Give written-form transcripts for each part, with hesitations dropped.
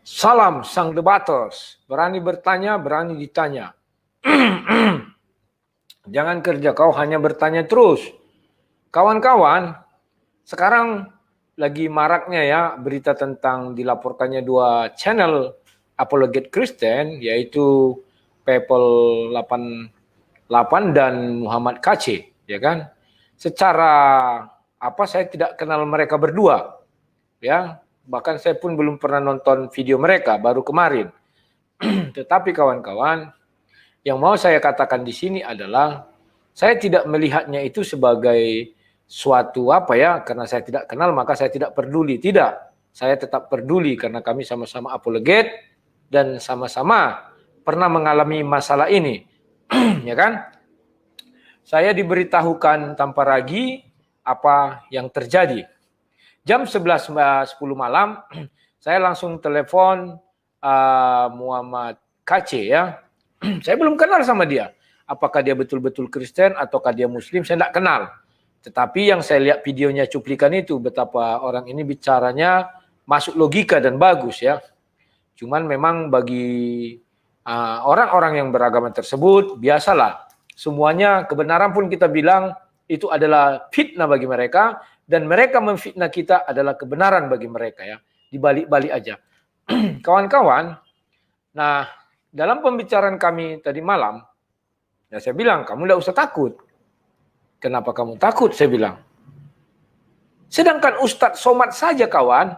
Salam sang debaters, berani bertanya, berani ditanya. Jangan kerja kau hanya bertanya terus. Kawan-kawan, sekarang lagi maraknya ya berita tentang dilaporkannya dua channel apologet Kristen, yaitu People 88 dan Muhammad KC, ya kan? Secara saya tidak kenal mereka berdua, ya. Bahkan saya pun belum pernah nonton video mereka, baru kemarin. Tetapi kawan-kawan, yang mau saya katakan di sini adalah saya tidak melihatnya itu sebagai suatu karena saya tidak kenal maka saya tidak peduli. Tidak, saya tetap peduli karena kami sama-sama apologet dan sama-sama pernah mengalami masalah ini. Ya kan? Saya diberitahukan tanpa ragu apa yang terjadi. Jam 11.10 malam, saya langsung telepon Muhammad KC ya. Saya belum kenal sama dia. Apakah dia betul-betul Kristen ataukah dia Muslim, saya tidak kenal. Tetapi yang saya lihat videonya cuplikan itu, betapa orang ini bicaranya masuk logika dan bagus ya. Cuman memang bagi orang-orang yang beragama tersebut, biasalah. Semuanya kebenaran pun kita bilang itu adalah fitnah bagi mereka. Dan mereka memfitnah kita adalah kebenaran bagi mereka ya. Dibalik-balik aja. Kawan-kawan, nah dalam pembicaraan kami tadi malam, ya saya bilang, kamu tidak usah takut. Kenapa kamu takut? Saya bilang. Sedangkan Ustadz Somad saja kawan,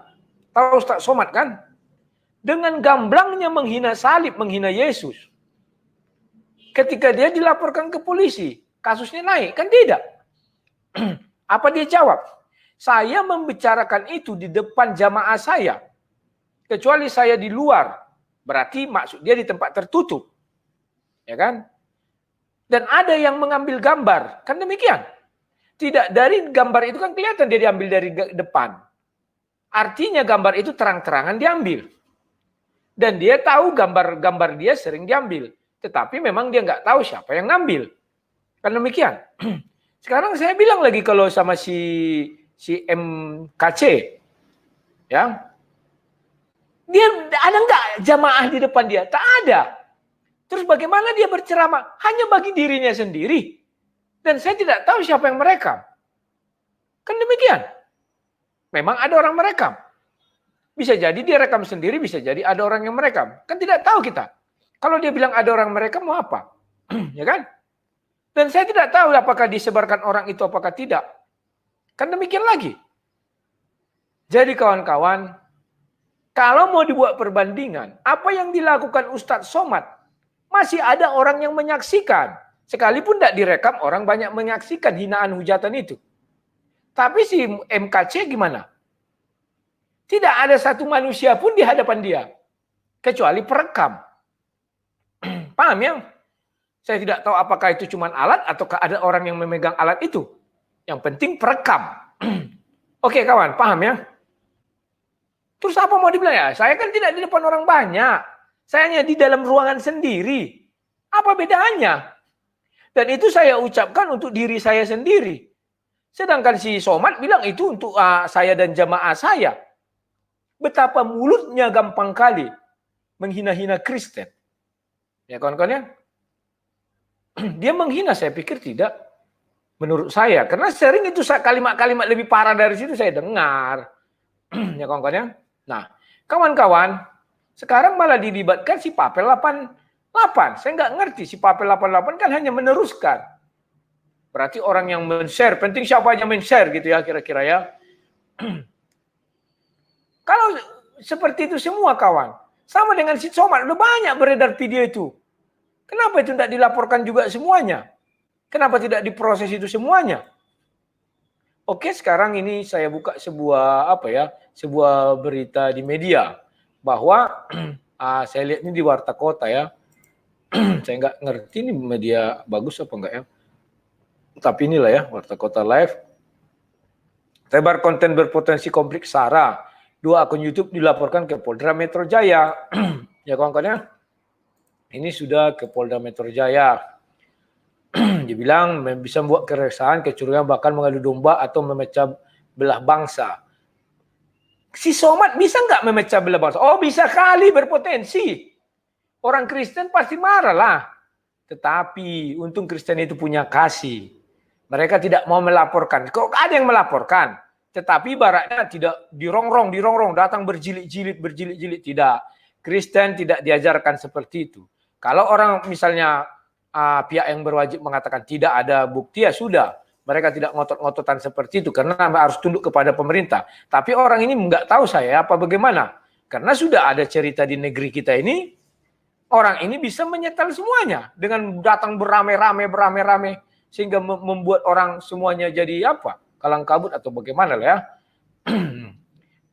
tahu Ustadz Somad kan? Dengan gamblangnya menghina salib, menghina Yesus. Ketika dia dilaporkan ke polisi, kasusnya naik, kan tidak? Apa dia jawab? Saya membicarakan itu di depan jamaah saya. Kecuali saya di luar. Berarti maksud dia di tempat tertutup. Ya kan? Dan ada yang mengambil gambar. Kan demikian. Tidak, dari gambar itu kan kelihatan dia diambil dari depan. Artinya gambar itu terang-terangan diambil. Dan dia tahu gambar-gambar dia sering diambil. Tetapi memang dia nggak tahu siapa yang ngambil. Kan demikian. Sekarang saya bilang lagi kalau sama si MKC, ya, dia ada nggak jamaah di depan dia? Tak ada. Terus bagaimana dia berceramah? Hanya bagi dirinya sendiri. Dan saya tidak tahu siapa yang merekam. Kan demikian. Memang ada orang merekam. Bisa jadi dia rekam sendiri, bisa jadi ada orang yang merekam. Kan tidak tahu kita. Kalau dia bilang ada orang merekam, mau apa? Ya kan? Dan saya tidak tahu apakah disebarkan orang itu apakah tidak. Kan demikian lagi. Jadi kawan-kawan, kalau mau dibuat perbandingan, apa yang dilakukan Ustadz Somad, masih ada orang yang menyaksikan. Sekalipun tidak direkam, orang banyak menyaksikan hinaan hujatan itu. Tapi si MKC gimana? Tidak ada satu manusia pun di hadapan dia. Kecuali perekam. Paham ya? Saya tidak tahu apakah itu cuma alat ataukah ada orang yang memegang alat itu. Yang penting perekam. Oke kawan, paham ya? Terus apa mau dibilang ya? Saya kan tidak di depan orang banyak. Saya hanya di dalam ruangan sendiri. Apa bedanya? Dan itu saya ucapkan untuk diri saya sendiri. Sedangkan si Somad bilang itu untuk saya dan jamaah saya. Betapa mulutnya gampang kali menghina-hina Kristen. Ya kawan-kawan ya? Dia menghina, saya pikir tidak. Menurut saya. Karena sering itu kalimat-kalimat lebih parah dari situ saya dengar. Ya kawan-kawan ya? Nah, kawan-kawan, sekarang malah dilibatkan si Papel 88. Saya nggak ngerti, si Papel 88 kan hanya meneruskan. Berarti orang yang men-share, penting siapa aja men-share gitu ya kira-kira ya. Kalau seperti itu semua kawan, sama dengan si Somad, udah banyak beredar video itu. Kenapa itu tidak dilaporkan juga semuanya? Kenapa tidak diproses itu semuanya? Oke, sekarang ini saya buka sebuah sebuah berita di media bahwa saya lihat ini di Warta Kota ya. Saya nggak ngerti ini media bagus apa enggak ya. Tapi inilah ya, Warta Kota Live. Tebar konten berpotensi konflik SARA. 2 akun YouTube dilaporkan ke Polda Metro Jaya. Ya kawan-kawan ya. Ini sudah ke Polda Metro Jaya. Dibilang bisa membuat keresahan, kecurigaan, bahkan mengadu domba atau memecah belah bangsa. Si Somad bisa nggak memecah belah bangsa? Oh, bisa kali, berpotensi. Orang Kristen pasti marah lah. Tetapi untung Kristen itu punya kasih. Mereka tidak mau melaporkan. Kok ada yang melaporkan? Tetapi baraknya tidak dirongrong, datang berjilid-jilid, tidak. Kristen tidak diajarkan seperti itu. Kalau orang misalnya pihak yang berwajib mengatakan tidak ada bukti, ya sudah. Mereka tidak ngotot-ngototan seperti itu karena harus tunduk kepada pemerintah. Tapi orang ini nggak tahu saya apa bagaimana. Karena sudah ada cerita di negeri kita ini, orang ini bisa menyetel semuanya dengan datang beramai-ramai sehingga membuat orang semuanya jadi apa? Kalang kabut atau bagaimana lah ya.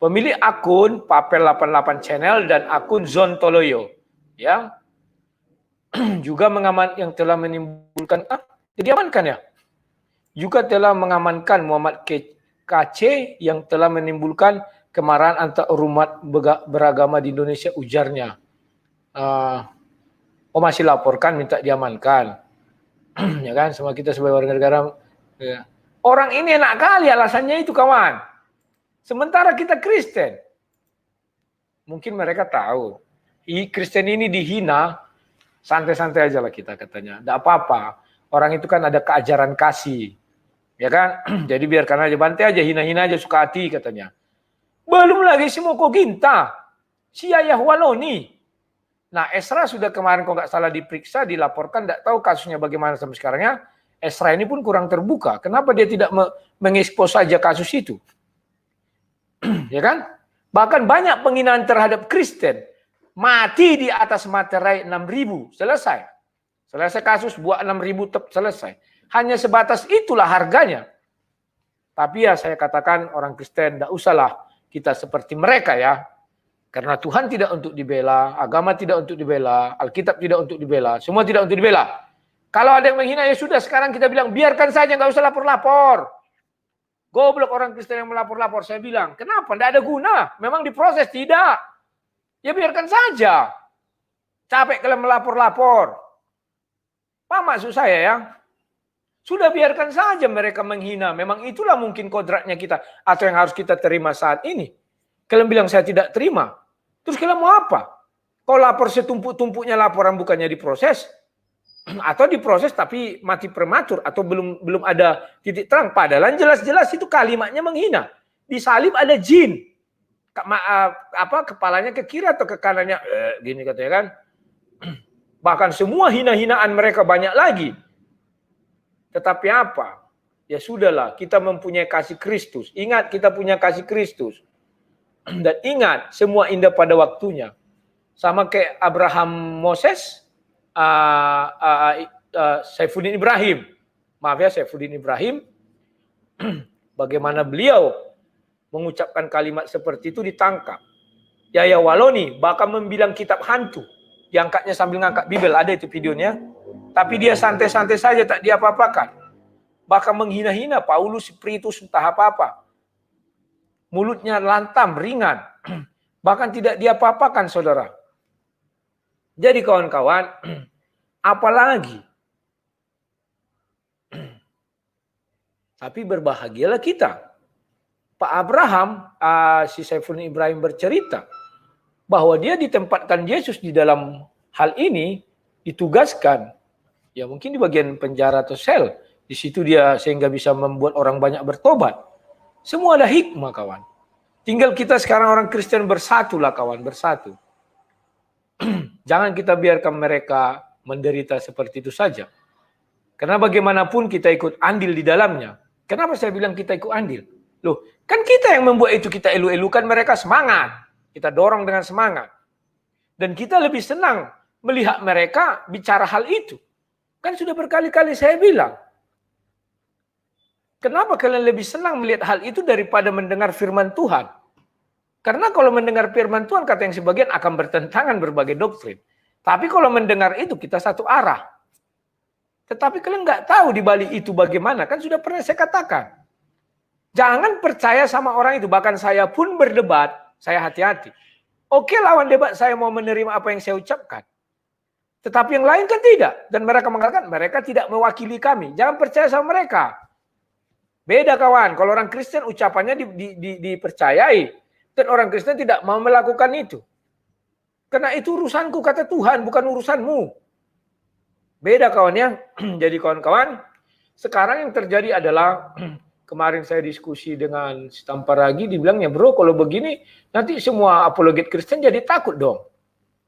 Pemilik akun Papel 88 Channel dan akun Zontoloyo ya juga yang telah menimbulkan diamankan ya. Juga telah mengamankan Muhammad KC yang telah menimbulkan kemarahan antar umat beragama di Indonesia, ujarnya. Masih laporkan minta diamankan. Ya kan, sama kita sebagai warga negara. Ya. Orang ini enak kali alasannya itu, kawan. Sementara kita Kristen. Mungkin mereka tahu. Kristen ini dihina, santai-santai aja lah kita katanya. Tidak apa-apa. Orang itu kan ada keajaran kasih. Ya kan? Jadi biarkan aja, bantai aja, hina-hina aja, suka hati katanya. Belum lagi si Moko Ginta. Si Yayah Waloni. Nah, Esra sudah kemarin kok nggak salah diperiksa, dilaporkan, nggak tahu kasusnya bagaimana sampai sekarangnya. Esra ini pun kurang terbuka. Kenapa dia tidak mengekspos saja kasus itu? Ya kan? Bahkan banyak penghinaan terhadap Kristen. Mati di atas materai 6.000. Selesai. Selesai kasus, buat 6.000 selesai. Hanya sebatas itulah harganya. Tapi ya saya katakan orang Kristen, tidak usahlah kita seperti mereka ya. Karena Tuhan tidak untuk dibela, agama tidak untuk dibela, Alkitab tidak untuk dibela, semua tidak untuk dibela. Kalau ada yang menghina, ya sudah sekarang kita bilang, biarkan saja, nggak usah lapor-lapor. Goblok orang Kristen yang melapor-lapor, saya bilang. Kenapa? Tidak ada guna. Memang diproses, tidak. Ya biarkan saja. Capek kalian melapor-lapor. Paham maksud saya ya? Sudah biarkan saja mereka menghina. Memang itulah mungkin kodratnya kita. Atau yang harus kita terima saat ini. Kalian bilang saya tidak terima. Terus kalian mau apa? Kalau lapor setumpuk-tumpuknya laporan bukannya diproses. Atau diproses tapi mati prematur. Atau belum ada titik terang. Padahal jelas-jelas itu kalimatnya menghina. Di salib ada jin. Kepalanya ke kiri atau ke kanannya. Gini katanya kan. Bahkan semua hina-hinaan mereka banyak lagi. Tetapi apa? Ya sudahlah, kita mempunyai kasih Kristus. Ingat, kita punya kasih Kristus. Dan ingat, semua indah pada waktunya. Sama kayak Abraham Moses, Saifuddin Ibrahim. Maaf ya, Saifuddin Ibrahim. Bagaimana beliau mengucapkan kalimat seperti itu ditangkap. Yayah Waloni bahkan membilang kitab hantu. Diangkatnya sambil ngangkat Bibel, ada itu videonya. Tapi dia santai-santai saja, tak diapa-apakan. Bahkan menghina-hina Paulus, Spiritus, entah apa-apa. Mulutnya lantam, ringan. Bahkan tidak diapa-apakan, saudara. Jadi kawan-kawan, apalagi. Tapi berbahagialah kita. Pak Abraham, si Saifuddin Ibrahim bercerita, bahwa dia ditempatkan Yesus di dalam hal ini, ditugaskan. Ya mungkin di bagian penjara atau sel. Di situ dia sehingga bisa membuat orang banyak bertobat. Semua ada hikmah, kawan. Tinggal kita sekarang orang Kristen bersatulah, kawan, bersatu. Jangan kita biarkan mereka menderita seperti itu saja. Karena bagaimanapun kita ikut andil di dalamnya. Kenapa saya bilang kita ikut andil? Loh, kan kita yang membuat itu, kita elu-elukan mereka semangat. Kita dorong dengan semangat. Dan kita lebih senang melihat mereka bicara hal itu. Kan sudah berkali-kali saya bilang. Kenapa kalian lebih senang melihat hal itu daripada mendengar firman Tuhan? Karena kalau mendengar firman Tuhan, kata yang sebagian akan bertentangan berbagai doktrin. Tapi kalau mendengar itu, kita satu arah. Tetapi kalian nggak tahu di balik itu bagaimana. Kan sudah pernah saya katakan. Jangan percaya sama orang itu. Bahkan saya pun berdebat, saya hati-hati. Oke, lawan debat saya mau menerima apa yang saya ucapkan. Tetapi yang lain kan tidak. Dan mereka mengatakan mereka tidak mewakili kami. Jangan percaya sama mereka. Beda, kawan. Kalau orang Kristen ucapannya dipercayai. Dan orang Kristen tidak mau melakukan itu. Karena itu urusanku, kata Tuhan, bukan urusanmu. Beda kawan ya. Jadi kawan-kawan, sekarang yang terjadi adalah kemarin saya diskusi dengan Stamparagi, dibilangnya, bro kalau begini nanti semua apologet Kristen jadi takut dong.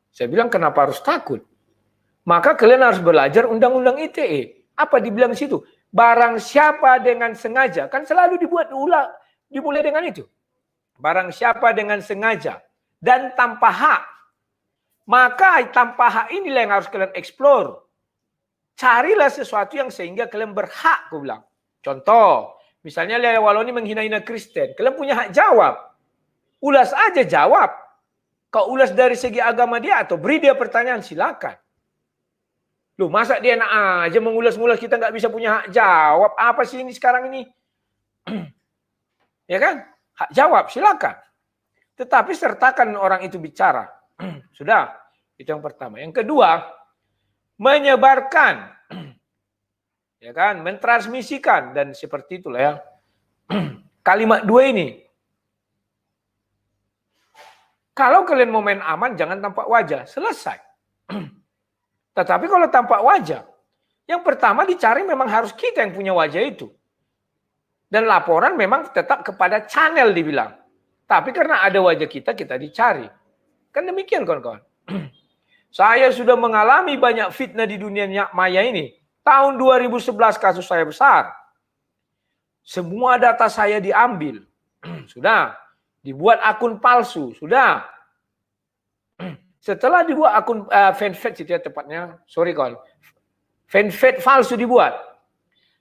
Saya bilang kenapa harus takut? Maka kalian harus belajar undang-undang ITE. Apa dibilang di situ? Barang siapa dengan sengaja, kan selalu dibuat ulang, dimulai dengan itu. Barang siapa dengan sengaja dan tanpa hak, maka tanpa hak inilah yang harus kalian explore. Carilah sesuatu yang sehingga kalian berhak, aku bilang. Contoh, misalnya Lea Waloni menghina-hina Kristen, kalian punya hak jawab. Ulas aja jawab. Kau ulas dari segi agama dia atau beri dia pertanyaan, silakan. Loh, masa dia enak aja mengulas-ngulas, kita nggak bisa punya hak jawab? Apa sih ini sekarang ini? Ya kan? Hak jawab, silakan. Tetapi sertakan orang itu bicara. Sudah, itu yang pertama. Yang kedua, menyebarkan. Ya kan? Mentransmisikan. Dan seperti itulah ya. Kalimat dua ini. Kalau kalian mau main aman, jangan tampak wajah. Selesai. Tetapi kalau tampak wajah, yang pertama dicari memang harus kita yang punya wajah itu. Dan laporan memang tetap kepada channel dibilang. Tapi karena ada wajah kita, kita dicari. Kan demikian kawan-kawan. Saya sudah mengalami banyak fitnah di dunia maya ini. Tahun 2011 kasus saya besar. Semua data saya diambil. Sudah. Dibuat akun palsu. Sudah. Setelah dibuat akun fanpage itu ya tepatnya. Sorry kawan. Fanpage palsu dibuat.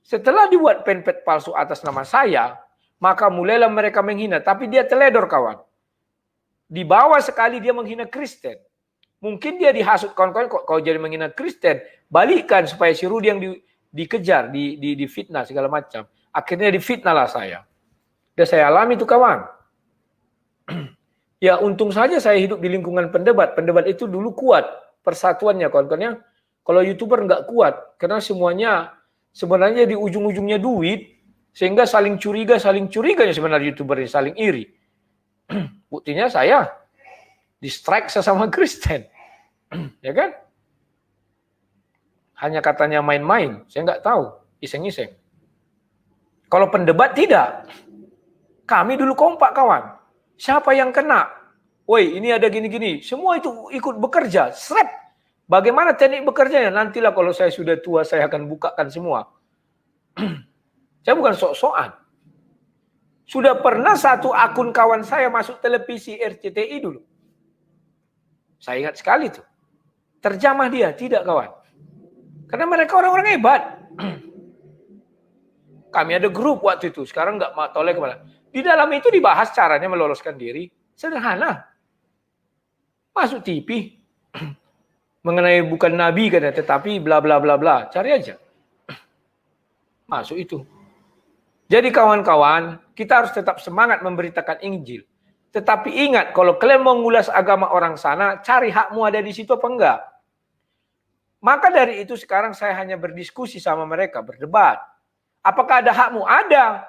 Setelah dibuat fanpage palsu atas nama saya, maka mulailah mereka menghina. Tapi dia teledor kawan. Di bawah sekali dia menghina Kristen. Mungkin dia dihasut kawan-kawan, kok kau jadi menghina Kristen. Balikkan supaya si Rudy yang dikejar, difitnah segala macam. Akhirnya difitnah lah saya. Dan saya alami itu kawan. Ya untung saja saya hidup di lingkungan pendebat. Pendebat itu dulu kuat persatuannya kawan-kawan. Kalau YouTuber nggak kuat. Karena semuanya sebenarnya di ujung-ujungnya duit. Sehingga saling curiganya sebenarnya YouTuber ini. Saling iri. Buktinya saya di-strike sesama Kristen. Ya kan? Hanya katanya main-main. Saya nggak tahu. Iseng-iseng. Kalau pendebat tidak. Kami dulu kompak kawan. Siapa yang kena? Woi, ini ada gini-gini. Semua itu ikut bekerja. Srep. Bagaimana teknik bekerjanya? Nantilah kalau saya sudah tua, saya akan bukakan semua. Saya bukan sok-sokan. Sudah pernah satu akun kawan saya masuk televisi RCTI dulu. Saya ingat sekali tuh. Terjamah dia, tidak kawan. Karena mereka orang-orang hebat. Kami ada grup waktu itu. Sekarang nggak tahu lagi kemana. Di dalam itu dibahas caranya meloloskan diri. Sederhana. Masuk TV. Mengenai bukan nabi katanya, tetapi bla bla bla bla. Cari aja. Masuk itu. Jadi kawan-kawan, kita harus tetap semangat memberitakan Injil. Tetapi ingat, kalau kalian mau mengulas agama orang sana, cari hakmu ada di situ apa enggak. Maka dari itu sekarang saya hanya berdiskusi sama mereka, berdebat. Apakah ada hakmu? Ada.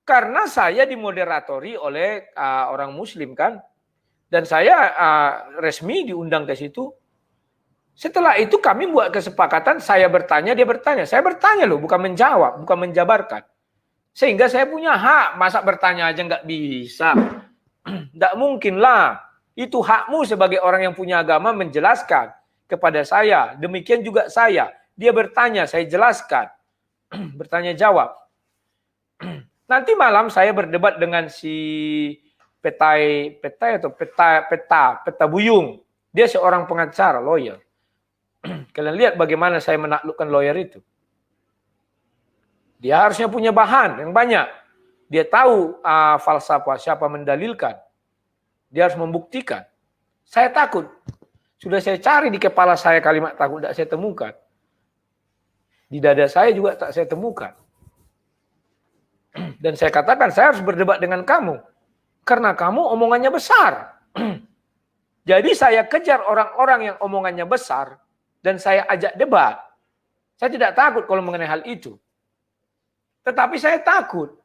Karena saya dimoderatori oleh orang Muslim kan. Dan saya resmi diundang ke situ. Setelah itu kami buat kesepakatan, saya bertanya, dia bertanya. Saya bertanya loh, bukan menjawab, bukan menjabarkan. Sehingga saya punya hak, masa bertanya aja nggak bisa. Nggak mungkin lah. Itu hakmu sebagai orang yang punya agama menjelaskan kepada saya. Demikian juga saya. Dia bertanya, saya jelaskan. Bertanya jawab. Nanti malam saya berdebat dengan si Petai atau Peta Buyung. Dia seorang pengacara, lawyer. Kalian lihat bagaimana saya menaklukkan lawyer itu. Dia harusnya punya bahan yang banyak. Dia tahu falsafah, siapa mendalilkan. Dia harus membuktikan. Saya takut. Sudah saya cari di kepala saya kalimat takut, tidak saya temukan. Di dada saya juga tak saya temukan. Dan saya katakan, saya harus berdebat dengan kamu. Karena kamu omongannya besar. Jadi saya kejar orang-orang yang omongannya besar. Dan saya ajak debat. Saya tidak takut kalau mengenai hal itu. Tetapi saya takut.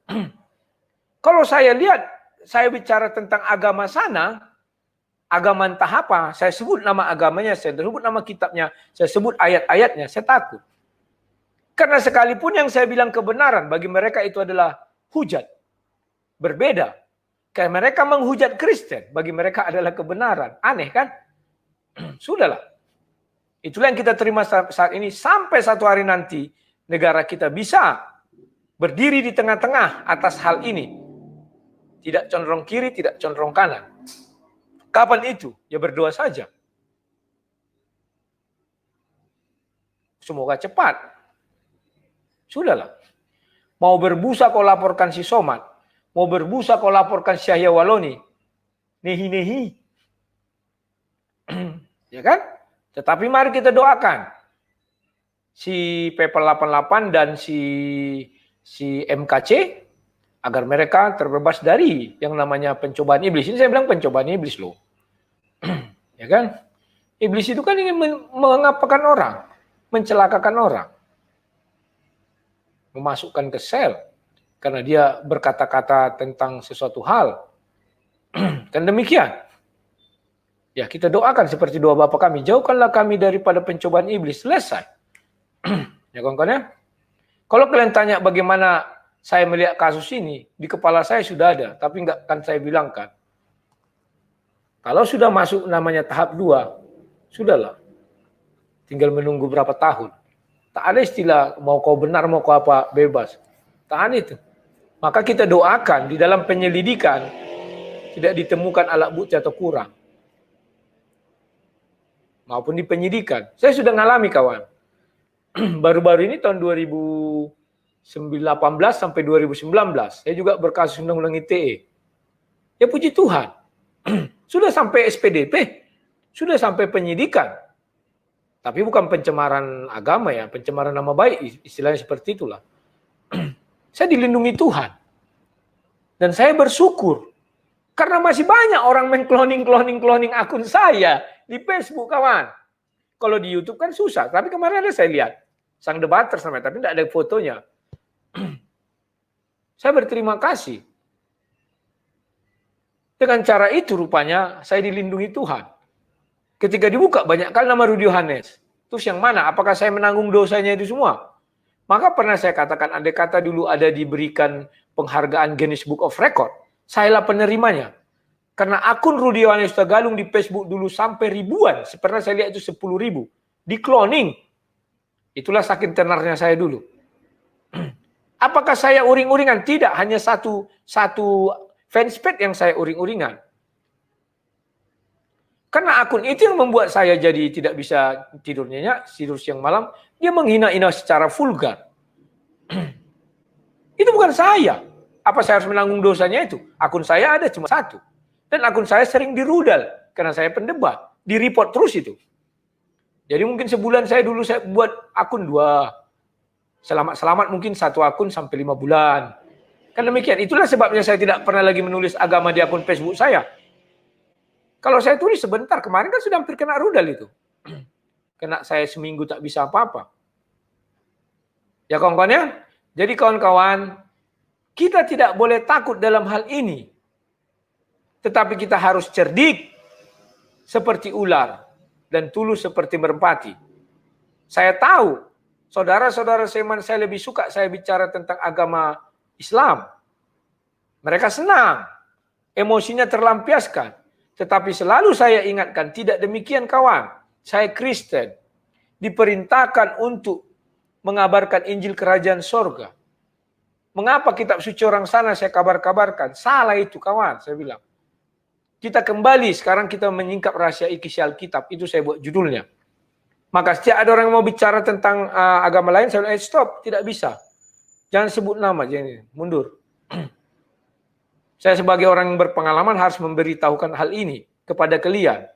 Kalau saya lihat saya bicara tentang agama sana, agama entah apa, saya sebut nama agamanya, saya sebut nama kitabnya, saya sebut ayat-ayatnya, saya takut. Karena sekalipun yang saya bilang kebenaran, bagi mereka itu adalah hujat. Berbeda. Karena mereka menghujat Kristen, bagi mereka adalah kebenaran. Aneh kan? Sudahlah. Itulah yang kita terima saat ini, sampai satu hari nanti negara kita bisa berdiri di tengah-tengah atas hal ini. Tidak condong kiri, tidak condong kanan. Kapan itu? Ya berdoa saja. Semoga cepat. Sudahlah. Mau berbusa kau laporkan si Somad. Mau berbusa kau laporkan si Yahya Waloni. Nehi-nehi. Ya kan? Tetapi mari kita doakan. Si PP88 dan si MKC agar mereka terbebas dari yang namanya pencobaan iblis. Ini saya bilang pencobaan iblis loh. Ya kan? Iblis itu kan ingin mengapakan orang, mencelakakan orang. Memasukkan ke sel karena dia berkata-kata tentang sesuatu hal. Kan demikian. Ya, kita doakan seperti doa Bapa kami, jauhkanlah kami daripada pencobaan iblis. Selesai. Ya kawan-kawan ya. Kalau kalian tanya bagaimana saya melihat kasus ini, di kepala saya sudah ada, tapi enggak akan saya bilangkan. Kalau sudah masuk namanya tahap 2, sudahlah. Tinggal menunggu berapa tahun. Tak ada istilah mau kau benar, mau kau apa, bebas. Tak ada itu. Maka kita doakan di dalam penyelidikan tidak ditemukan alat bukti atau kurang. Maupun di penyidikan. Saya sudah ngalami kawan. Baru-baru ini tahun 2018 sampai 2019. Saya juga berkasus undang-undang ITE. Ya puji Tuhan. Sudah sampai SPDP. Sudah sampai penyidikan. Tapi bukan pencemaran agama ya. Pencemaran nama baik. Istilahnya seperti itulah. Saya dilindungi Tuhan. Dan saya bersyukur. Karena masih banyak orang mengkloning akun saya di Facebook, kawan. Kalau di YouTube kan susah. Tapi kemarin ada saya lihat. Sang debater sampai, tapi tidak ada fotonya. Saya berterima kasih. Dengan cara itu rupanya saya dilindungi Tuhan. Ketika dibuka banyak kali nama Rudi Yohanes. Terus yang mana? Apakah saya menanggung dosanya itu semua? Maka pernah saya katakan, andai kata dulu ada diberikan penghargaan Guinness Book of Record, sayalah penerimanya. Karena akun Rudi Yohanes Tagalung di Facebook dulu sampai ribuan. Pernah saya lihat itu 10.000. Di cloning. Itulah saking tenarnya saya dulu. Apakah saya uring-uringan? Tidak, hanya satu fanspage yang saya uring-uringan. Karena akun itu yang membuat saya jadi tidak bisa tidur nyenyak, tidur siang malam. Dia menghina-hina secara vulgar. Itu bukan saya. Apa saya harus menanggung dosanya itu? Akun saya ada cuma satu. Dan akun saya sering dirudal. Karena saya pendebat. Di-report terus itu. Jadi mungkin sebulan saya dulu saya buat akun 2. Selamat-selamat mungkin 1 akun sampai 5 bulan. Kan demikian. Itulah sebabnya saya tidak pernah lagi menulis agama di akun Facebook saya. Kalau saya tulis sebentar, kemarin kan sudah hampir kena rudal itu. Kena saya seminggu tak bisa apa-apa. Ya kawan-kawan ya. Jadi kawan-kawan, kita tidak boleh takut dalam hal ini. Tetapi kita harus cerdik seperti ular dan tulus seperti merpati. Saya tahu, saudara-saudara seiman saya lebih suka saya bicara tentang agama Islam. Mereka senang, emosinya terlampiaskan. Tetapi selalu saya ingatkan, tidak demikian kawan. Saya Kristen, diperintahkan untuk mengabarkan Injil Kerajaan Sorga. Mengapa kitab suci orang sana saya kabar-kabarkan? Salah itu kawan, saya bilang. Kita kembali, sekarang kita menyingkap rahasia isi Alkitab. Itu saya buat judulnya. Maka setiap ada orang yang mau bicara tentang agama lain, saya bilang, stop, tidak bisa. Jangan sebut nama, jangan mundur. Saya sebagai orang yang berpengalaman harus memberitahukan hal ini kepada kalian.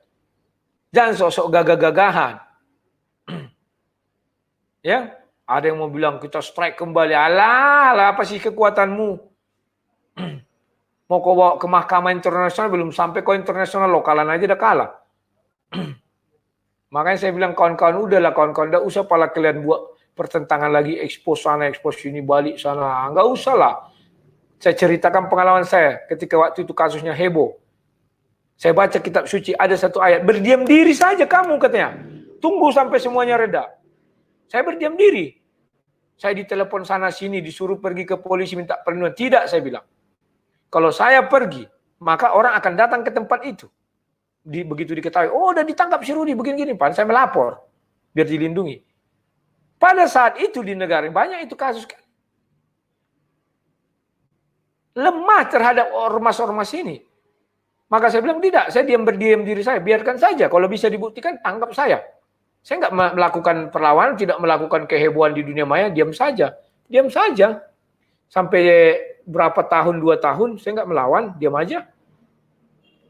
Jangan sok-sok gagah-gagahan. Ya, ada yang mau bilang kita strike kembali. Alah, apa sih kekuatanmu? Mau kau bawa ke mahkamah internasional, belum sampai kau internasional, lokalan aja udah kalah. Makanya saya bilang kawan-kawan, udahlah kawan-kawan, enggak usah pala kalian buat pertentangan lagi, expose sana, expose sini, balik sana. Enggak usah lah. Saya ceritakan pengalaman saya ketika waktu itu kasusnya heboh. Saya baca kitab suci, ada satu ayat, berdiam diri saja kamu katanya. Tunggu sampai semuanya reda. Saya berdiam diri. Saya ditelepon sana sini, disuruh pergi ke polisi minta perlindungan. Tidak, saya bilang. Kalau saya pergi, maka orang akan datang ke tempat itu. Begitu diketahui, oh udah ditangkap si Rudi begini-gini, Pak, saya melapor biar dilindungi. Pada saat itu di negara banyak itu kasus kan. Lemah terhadap ormas-ormas ini. Maka saya bilang tidak, saya berdiam diri saya, biarkan saja. Kalau bisa dibuktikan, tangkap saya. Saya nggak melakukan perlawanan, tidak melakukan kehebohan di dunia maya, diam saja. Diam saja. Sampai berapa tahun, 2 tahun, saya nggak melawan, diam aja.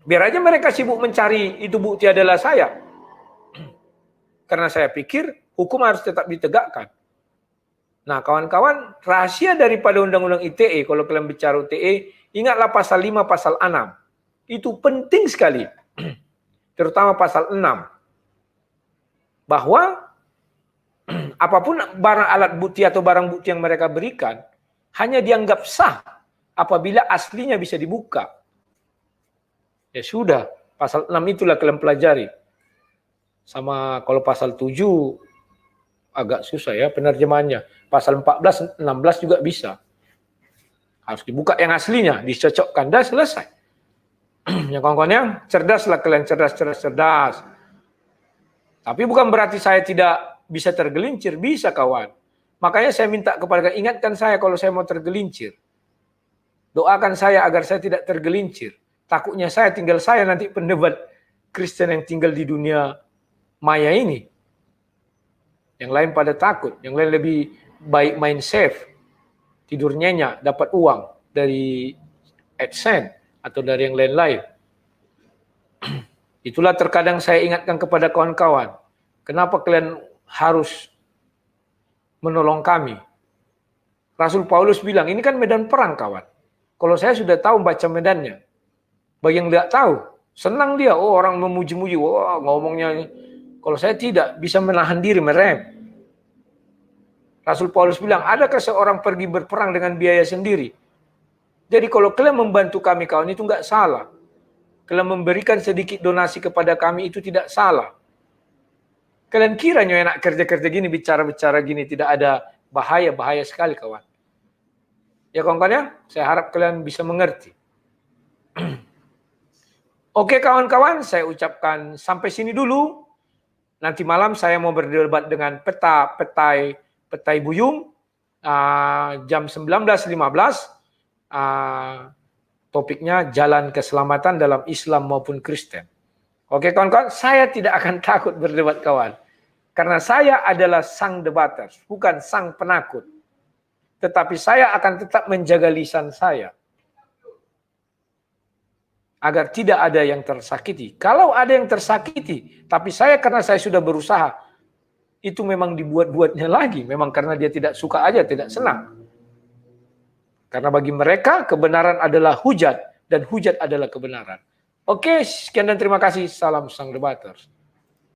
Biar aja mereka sibuk mencari itu bukti adalah saya. Karena saya pikir hukum harus tetap ditegakkan. Nah, kawan-kawan, rahasia daripada Undang-Undang ITE, kalau kalian bicara ITE, ingatlah pasal 5, pasal 6. Itu penting sekali. Terutama pasal 6. Bahwa apapun barang alat bukti atau barang bukti yang mereka berikan, hanya dianggap sah apabila aslinya bisa dibuka. Ya sudah, pasal 6 itulah kalian pelajari. Sama kalau pasal 7, agak susah ya penerjemahannya. Pasal 14, 16 juga bisa. Harus dibuka yang aslinya, dicocokkan, dah selesai. Ya kawan-kawan, cerdaslah kalian, cerdas. Tapi bukan berarti saya tidak bisa tergelincir, bisa kawan. Makanya saya minta kepada kalian, ingatkan saya kalau saya mau tergelincir. Doakan saya agar saya tidak tergelincir. Takutnya tinggal saya nanti pendebat Kristen yang tinggal di dunia maya ini. Yang lain pada takut, yang lain lebih baik main safe, tidur nyenyak, dapat uang dari AdSense atau dari yang lain-lain. Itulah terkadang saya ingatkan kepada kawan-kawan, kenapa kalian harus menolong kami? Rasul Paulus bilang, ini kan medan perang kawan. Kalau saya sudah tahu baca medannya, bagi yang tidak tahu, senang dia, oh orang memuji-muji, wah ngomongnya. Kalau saya tidak, bisa menahan diri, merem. Rasul Paulus bilang, adakah seorang pergi berperang dengan biaya sendiri? Jadi kalau kalian membantu kami kawan, itu enggak salah. Kalian memberikan sedikit donasi kepada kami, itu tidak salah. Kalian kira enak kerja-kerja gini, bicara-bicara gini, tidak ada bahaya sekali kawan. Ya kawan-kawan ya, saya harap kalian bisa mengerti. Oke kawan-kawan, saya ucapkan sampai sini dulu. Nanti malam saya mau berdebat dengan Petai Buyung, jam 19.15, topiknya jalan keselamatan dalam Islam maupun Kristen. Oke kawan-kawan, saya tidak akan takut berdebat kawan. Karena saya adalah sang debater, bukan sang penakut. Tetapi saya akan tetap menjaga lisan saya. Agar tidak ada yang tersakiti. Kalau ada yang tersakiti, tapi karena saya sudah berusaha, itu memang dibuat-buatnya lagi. Memang karena dia tidak suka aja, tidak senang. Karena bagi mereka, kebenaran adalah hujat. Dan hujat adalah kebenaran. Oke, sekian dan terima kasih. Salam sang debater.